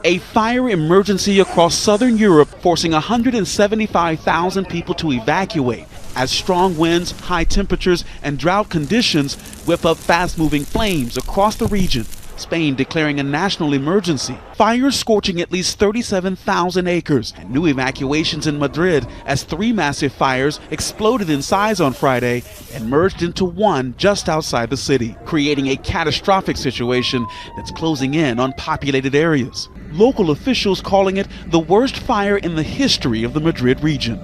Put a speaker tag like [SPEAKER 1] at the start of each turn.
[SPEAKER 1] A fire emergency across southern Europe forcing 175,000 people to evacuate as strong winds, high temperatures, and drought conditions whip up fast-moving flames across the region. Spain declaring a national emergency. Fires scorching at least 37,000 acres, and new evacuations in Madrid as 3 massive fires exploded in size on Friday and merged into one just outside the city, creating a catastrophic situation that's closing in on populated areas. Local officials calling it the worst fire in the history of the Madrid region.